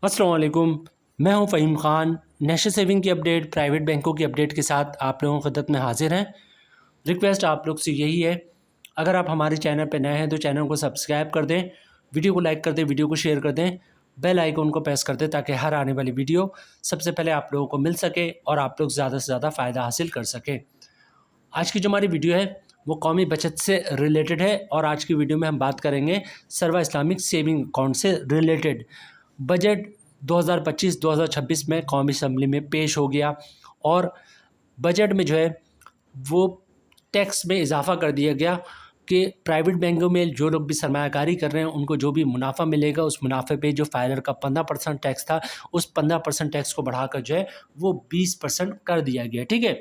अस्सलाम वालेकुम। मैं हूं फ़हीम ख़ान। नेशनल सेविंग की अपडेट, प्राइवेट बैंकों की अपडेट के साथ आप लोगों की खिदमत में हाजिर हैं। रिक्वेस्ट आप लोग से यही है, अगर आप हमारे चैनल पर नए हैं तो चैनल को सब्सक्राइब कर दें, वीडियो को लाइक कर दें, वीडियो को शेयर कर दें, बेल आइकन को प्रेस कर दें ताकि हर आने वाली वीडियो सबसे पहले आप लोगों को मिल सके और आप लोग ज़्यादा से ज़्यादा फ़ायदा हासिल कर सकें। आज की जो हमारी वीडियो है वो कौमी बचत से रिलेटेड है और आज की वीडियो में हम बात करेंगे सर्वा इस्लामिक सेविंग अकाउंट से रिलेटेड। बजट 2025-2026 में कौमी असम्बली में पेश हो गया और बजट में जो है वो टैक्स में इजाफा कर दिया गया कि प्राइवेट बैंकों में जो लोग भी सरमायाकारी कर रहे हैं उनको जो भी मुनाफा मिलेगा उस मुनाफे पे जो फाइलर का 15% टैक्स था उस 15% टैक्स को बढ़ाकर जो है वो 20% कर दिया गया। ठीक है,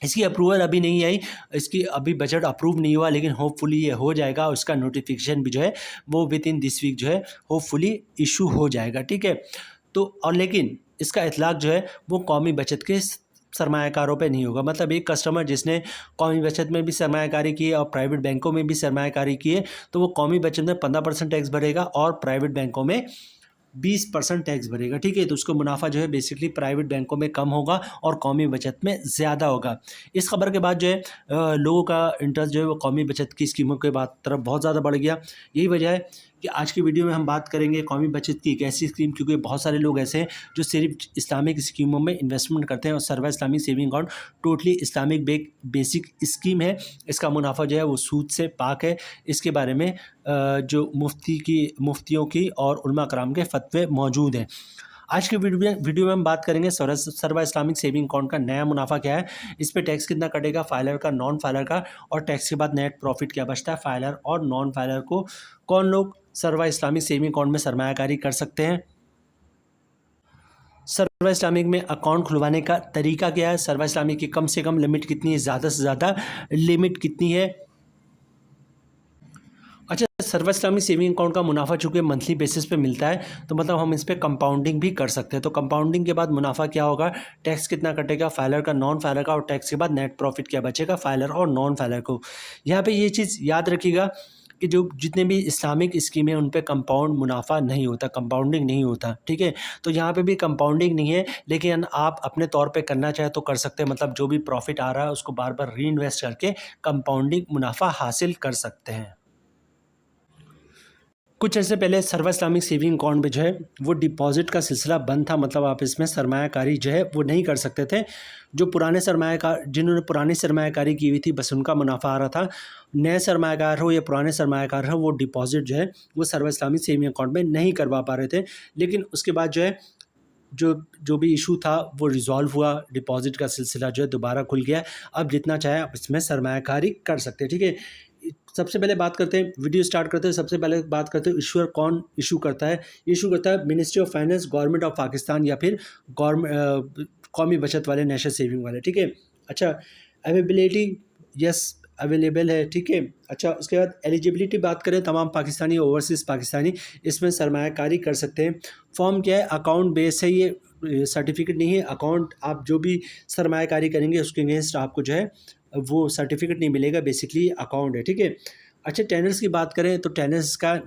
इसकी अप्रूवल अभी नहीं आई, इसकी अभी बजट अप्रूव नहीं हुआ, लेकिन होपफुली ये हो जाएगा और इसका नोटिफिकेशन भी जो है वो विद इन दिस वीक जो है होपफुली इशू हो जाएगा। ठीक है, तो और लेकिन इसका इतलाक जो है वो कौमी बचत के सरमायाकारों पे नहीं होगा। मतलब एक कस्टमर जिसने कौमी बचत में भी सरमायाकारी की है और प्राइवेट बैंकों में भी सरमायाकारी की है तो वो कौमी बचत में 15% टैक्स भरेगा और प्राइवेट बैंकों में 20% टैक्स भरेगा। ठीक है, तो उसको मुनाफा जो है बेसिकली प्राइवेट बैंकों में कम होगा और कौमी बचत में ज़्यादा होगा। इस खबर के बाद जो है लोगों का इंटरेस्ट जो है वो कौमी बचत की स्कीमों के बाद तरफ बहुत ज़्यादा बढ़ गया। यही वजह है कि आज की वीडियो में हम बात करेंगे कौमी बचत की एक ऐसी स्कीम, क्योंकि बहुत सारे लोग ऐसे हैं जो सिर्फ इस्लामिक स्कीमों में इन्वेस्टमेंट करते हैं और सर्वा Islamic saving account totally Islamic basic scheme है। इसका मुनाफा जो है वो सूद से पाक है। इसके बारे में जो मुफ्तियों की और उलमा कराम के फतवे मौजूद हैं। आज के वीडियो में हम बात करेंगे सर्वा इस्लामिक सेविंग अकाउंट का नया मुनाफा क्या है, इस पे टैक्स कितना कटेगा, फाइलर का, नॉन फाइलर का, और टैक्स के बाद नेट प्रॉफिट क्या बचता है, फाइलर और नॉन फाइलर को कौन लोग सर्वा इस्लामिक सेविंग अकाउंट में सरमायाकारी कर सकते हैं, सर्वा इस्लामिक में अकाउंट खुलवाने का तरीका क्या है, सर्वा इस्लामिक की कम से कम लिमिट कितनी है, ज़्यादा से ज़्यादा लिमिट कितनी है। अच्छा, सर्वा इस्लामिक सेविंग अकाउंट का मुनाफा चूँकि मंथली बेसिस पे मिलता है तो मतलब हम इस पे कंपाउंडिंग भी कर सकते हैं। तो कंपाउंडिंग के बाद मुनाफा क्या होगा, टैक्स कितना कटेगा फाइलर का, नॉन फाइलर का, और टैक्स के बाद नेट प्रॉफिट क्या बचेगा फाइलर और नॉन फाइलर को। यहाँ पे ये चीज़ याद रखिएगा कि जो जितने भी इस्लामिक स्कीमें उन पे कंपाउंड मुनाफा नहीं होता, कंपाउंडिंग नहीं होता। ठीक है, तो यहाँ पे भी कंपाउंडिंग नहीं है, लेकिन आप अपने तौर पे करना चाहे तो कर सकते हैं। मतलब जो भी प्रॉफिट आ रहा है उसको बार बार री इन्वेस्ट करके कंपाउंडिंग मुनाफा हासिल कर सकते हैं। कुछ अर्से पहले सर्वा इस्लामिक सेविंग अकाउंट में जो है वो डिपॉजिट का सिलसिला बंद था। मतलब आप इसमें सरमायाकारी जो है वो नहीं कर सकते थे। जो पुराने सरमायाकार जिन्होंने पुरानी सरमायाकारी की हुई थी बस उनका मुनाफा आ रहा था। नए सरमायाकार हो या पुराने सरमायाकार हो, वो डिपॉजिट जो है वो सर्वा इस्लामिक सेविंग अकाउंट में नहीं करवा पा रहे थे। लेकिन उसके बाद जो है जो जो भी इशू था वो रिज़ॉल्व हुआ, डिपॉजिट का सिलसिला जो है दोबारा खुल गया। अब जितना चाहे आप इसमें सरमायाकारी कर सकते हैं। ठीक है, सबसे पहले बात करते हैं, वीडियो स्टार्ट करते हैं, सबसे पहले बात करते हैं इशूअर कौन इशू करता है। इशू करता है ministry of finance, government of Pakistan या फिर गवर्नमेंट कौमी बचत वाले, नेशनल सेविंग वाले। ठीक है, अच्छा, अवेलेबिलिटी यस अवेलेबल है। ठीक है, अच्छा, उसके बाद एलिजिबिलिटी बात करें, तमाम पाकिस्तानी ओवरसीज़ पाकिस्तानी इसमें सरमायाकारी कर सकते हैं। फॉर्म क्या है, अकाउंट बेस है, ये सर्टिफिकेट नहीं है। अकाउंट आप जो भी सरमायाकारी करेंगे उसके अगेंस्ट आपको जो है वो सर्टिफिकेट नहीं मिलेगा, बेसिकली अकाउंट है। ठीक है, अच्छा, टेनर्स की बात करें तो टेनर्स का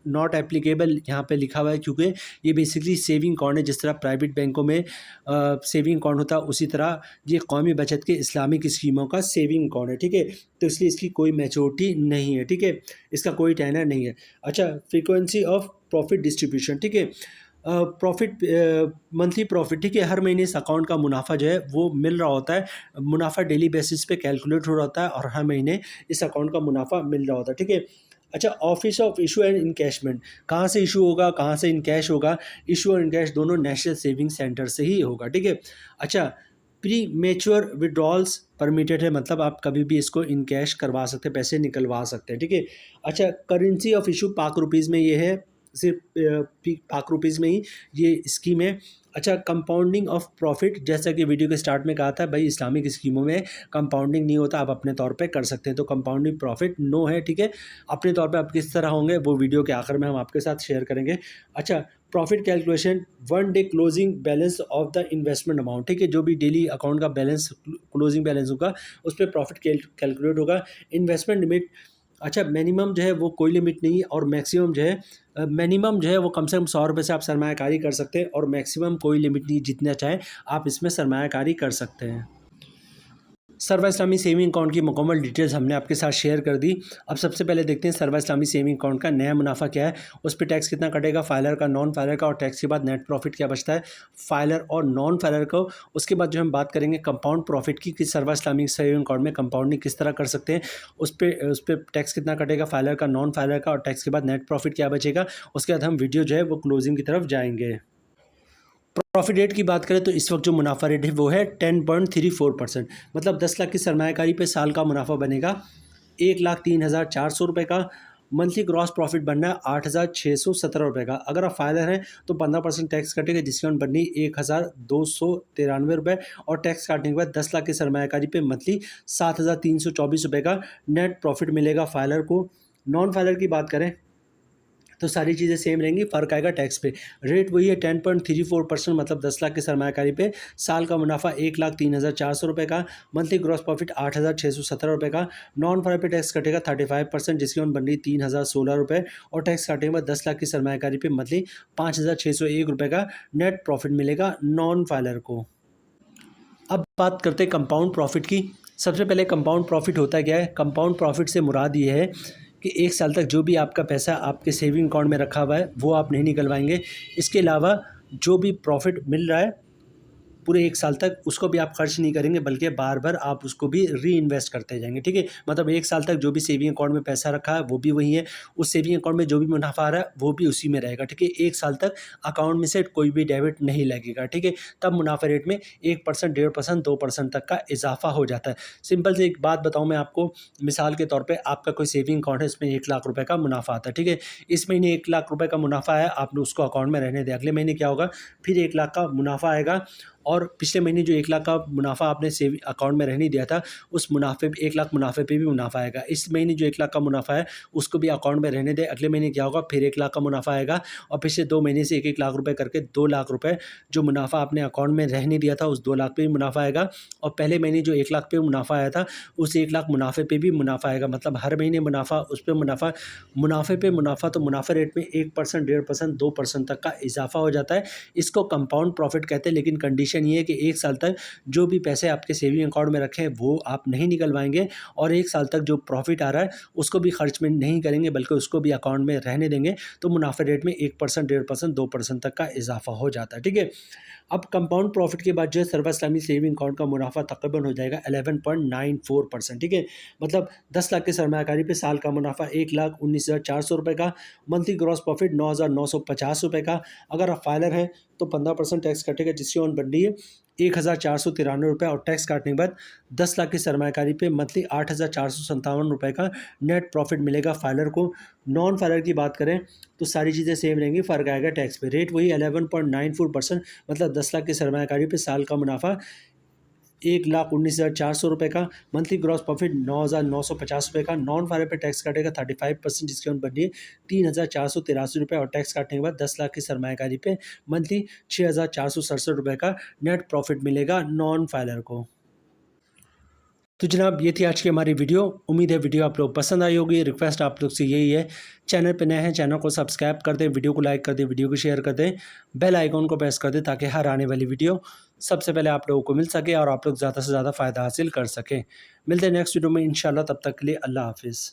नॉट एप्लीकेबल यहाँ पे लिखा हुआ है, क्योंकि ये बेसिकली सेविंग अकाउंट है। जिस तरह प्राइवेट बैंकों में सेविंग अकाउंट होता है उसी तरह ये कौमी बचत के इस्लामिक स्कीमों का सेविंग अकाउंट है। ठीक है, तो इसलिए इसकी कोई मैच्योरिटी नहीं है। ठीक है, इसका कोई टेनर नहीं है। अच्छा, फ्रीक्वेंसी ऑफ प्रॉफिट डिस्ट्रीब्यूशन। ठीक है, प्रॉफिट मंथली प्रॉफिट, ठीक है, हर महीने इस अकाउंट का मुनाफा जो है वो मिल रहा होता है। मुनाफा डेली बेसिस पे कैलकुलेट हो रहा होता है और हर महीने इस अकाउंट का मुनाफा मिल रहा होता है। ठीक है, अच्छा, office of issue and encashment, कहाँ से इशू होगा, कहाँ से इनकैश होगा, इशू और इनकैश दोनों नेशनल सेविंग सेंटर से ही होगा। ठीक है, अच्छा, प्री मेच्योर विड्रॉल्स परमिटेड है, मतलब आप कभी भी इसको इनकैश करवा सकते हैं, पैसे निकलवा सकते हैं। ठीक है, अच्छा, करेंसी ऑफ इशू पाक रुपीज़ में ये है, सिर्फ पाक रुपीज़ में ही ये स्कीम है। अच्छा, कंपाउंडिंग ऑफ प्रॉफिट, जैसा कि वीडियो के स्टार्ट में कहा था भाई इस्लामिक स्कीमों में कंपाउंडिंग नहीं होता, आप अपने तौर पे कर सकते हैं। तो कंपाउंडिंग प्रॉफिट नो है। ठीक है, अपने तौर पे आप किस तरह होंगे वो वीडियो के आखिर में हम आपके साथ शेयर करेंगे। अच्छा, profit calculation, 1 day closing balance of the investment amount. ठीक है, जो भी डेली अकाउंट का बैलेंस क्लोजिंग बैलेंस होगा उस पर प्रॉफिट कैलकुलेट होगा। इन्वेस्टमेंट लिमिट, अच्छा, मिनिमम जो है वो कोई लिमिट नहीं है और मैक्सिमम जो है मिनिमम जो है वो कम से कम 100 रुपये से आप सरमायाकारी कर सकते हैं और मैक्सिमम कोई लिमिट नहीं, जितना चाहें आप इसमें सरमायाकारी कर सकते हैं। सर्वा इस्लामी सेविंग अकाउंट की मुकम्मल डिटेल्स हमने आपके साथ शेयर कर दी। अब सबसे पहले देखते हैं सर्वा इस्लामी सेविंग अकाउंट का नया मुनाफा क्या है, उस पे टैक्स कितना कटेगा, फाइलर का, नॉन फाइलर का, और टैक्स के बाद नेट प्रॉफिट क्या बचता है फाइलर और नॉन फाइलर को। उसके बाद जो हम बात करेंगे कंपाउंड प्रॉफिट की कि सर्वा इस्लामी सेविंग अकाउंट में कंपाउंडिंग किस तरह कर सकते हैं, उस पर टैक्स कितना कटेगा फाइलर का, नॉन फाइलर का, और टैक्स के बाद नेट प्रॉफिट क्या बचेगा। उसके बाद हम वीडियो जो है वो क्लोजिंग की तरफ जाएंगे। प्रॉफिट रेट की बात करें तो इस वक्त जो मुनाफा रेट है वो है 10.34%, मतलब 10 लाख की सरमायाकारी पे साल का मुनाफा बनेगा 1,03,400 रुपये का। मंथली ग्रॉस प्रॉफिट बनना है 8,617 रुपये का। अगर आप फाइलर हैं तो 15% टैक्स कटेगा, जिसकी अमाउंट बननी 1,293 रुपये, और टैक्स काटने के बाद 10 लाख की सरमायाकारी पे मंथली 7,324 रुपये का नेट प्रॉफिट मिलेगा फाइलर को। नॉन फाइलर की बात करें तो सारी चीज़ें सेम रहेंगी, फ़र्क आएगा टैक्स पे। रेट वही है 10.34%, मतलब 10 लाख की सरमायाकारी पे साल का मुनाफा 1,03,400 रुपये का। मंथली ग्रॉस प्रॉफिट 8,617 रुपये का। नॉन फाइलर पे टैक्स कटेगा 35%, जिसकी अमाउंट बन रही 3,016 रुपये, और टैक्स काटने के बाद 10 लाख की सरमायाकारी पे मंथली 5,601 रुपये का नेट प्रॉफिट मिलेगा नॉन फाइलर को। अब बात करते हैं कंपाउंड प्रॉफिट की। सबसे पहले कंपाउंड प्रॉफिट होता क्या है। कंपाउंड प्रॉफिट से मुराद ये है कि 1 साल तक जो भी आपका पैसा आपके सेविंग अकाउंट में रखा हुआ है वो आप नहीं निकलवाएंगे। इसके अलावा जो भी प्रॉफिट मिल रहा है पूरे 1 साल तक उसको भी आप खर्च नहीं करेंगे, बल्कि बार-बार आप उसको भी री-इन्वेस्ट करते जाएँगे, ठीक है? मतलब 1 साल तक जो भी सेविंग अकाउंट में पैसा रखा है वो भी वही है, उस सेविंग अकाउंट में जो भी मुनाफ़ा आ रहा है वो भी उसी में रहेगा, ठीक है? 1 साल तक अकाउंट में से कोई भी डेबिट नहीं लगेगा, ठीक है? तब मुनाफ़ा रेट में 1%, 1.5%, 2% तक का इज़ाफ़ा हो जाता है। सिंपल सी एक बात बताऊँ मैं आपको, मिसाल के तौर पे आपका कोई सेविंग अकाउंट है, इसमें 1 लाख रुपए का मुनाफ़ा आता है, ठीक है? इस महीने 1 लाख रुपए का मुनाफ़ा आया, आपने उसको अकाउंट में रहने दिया, अगले महीने क्या होगा, फिर 1 लाख का मुनाफ़ा आएगा, और पिछले महीने जो 1 लाख का मुनाफ़ा आपने सेविंग अकाउंट में रहने दिया था, उस मुनाफ़े 1 लाख मुनाफ़े पे भी मुनाफ़ा आएगा। इस महीने जो 1 लाख का मुनाफ़ा है उसको भी अकाउंट में रहने दें, अगले महीने क्या होगा, फिर 1 लाख का मुनाफ़ा आएगा, और पिछले 2 महीने से 1-1 लाख रुपए करके 2 लाख रुपए जो मुनाफ़ा आपने अकाउंट में रहने दिया था उस 2 लाख पे भी मुनाफ़ा आएगा, और पहले महीने जो 1 लाख पे मुनाफ़ा आया था उस 1 लाख मुनाफ़े पे भी मुनाफ़ा आएगा। मतलब हर महीने मुनाफ़ा, उस पे मुनाफ़ा, मुनाफ़े पे मुनाफ़ा, तो मुनाफ़ा रेट में 1%, 1.5%, 2% तक का इज़ाफ़ा हो जाता है। इसको कंपाउंड प्रॉफिट कहते हैं, लेकिन कंडीशन ये है कि 1 साल तक जो भी पैसे आपके सेविंग अकाउंट में रखे हैं वो आप नहीं निकलवाएंगे, और 1 साल तक जो प्रॉफिट आ रहा है उसको भी खर्च में नहीं करेंगे, बल्कि उसको भी अकाउंट में रहने देंगे। तो मुनाफे रेट में 1%, 1.5%, 2% तक का इजाफा हो जाता है, ठीक है। अब कंपाउंड प्रॉफिट के बाद जो है सर्वा इस्लामी सेविंग अकाउंट का मुनाफा तकरीबन हो जाएगा 11.94%, ठीक है। मतलब 10 लाख की सरमायाकारी पे साल का मुनाफा 1,19,400 रुपये का, मंथली ग्रॉस प्रॉफिट 9,950 रुपये का। अगर आप फाइलर हैं तो 15% टैक्स कटेगा, जिसकी ऑन बन रही है 1,493 रुपये, और टैक्स काटने के बाद 10 लाख की सरमायाकारी पे मंथली 8,457 रुपये का नेट प्रॉफिट मिलेगा फाइलर को। नॉन फाइलर की बात करें तो सारी चीज़ें सेम रहेंगी, फ़र्क आएगा टैक्स पे। रेट वही 11.94%, मतलब 10 लाख की सरमायाकारी पे साल का मुनाफा 1,19,400 रुपये का, मंथली ग्रॉस प्रॉफिट 9,950 रुपये का। नॉन फाइलर पे टैक्स काटेगा 35%, जिसकी अमाउंट बन रही है 3,483 रुपये, और टैक्स काटने के बाद 10 लाख की सरमायाकारी पे मंथली 6,467 रुपये का नेट प्रॉफिट मिलेगा नॉन फाइलर को। तो जनाब ये थी आज की हमारी वीडियो। उम्मीद है वीडियो आप लोग पसंद आई होगी। रिक्वेस्ट आप लोग से यही है, चैनल पे नए हैं चैनल को सब्सक्राइब कर दें, वीडियो को लाइक कर दें, वीडियो को शेयर कर दें, बेल आइकॉन को प्रेस कर दें, ताकि हर आने वाली वीडियो सबसे पहले आप लोगों को मिल सके और आप लोग ज़्यादा से ज़्यादा फ़ायदा हासिल कर सकें। मिलते हैं नेक्स्ट वीडियो में इंशाल्लाह, तब तक के लिए अल्लाह हाफिज़।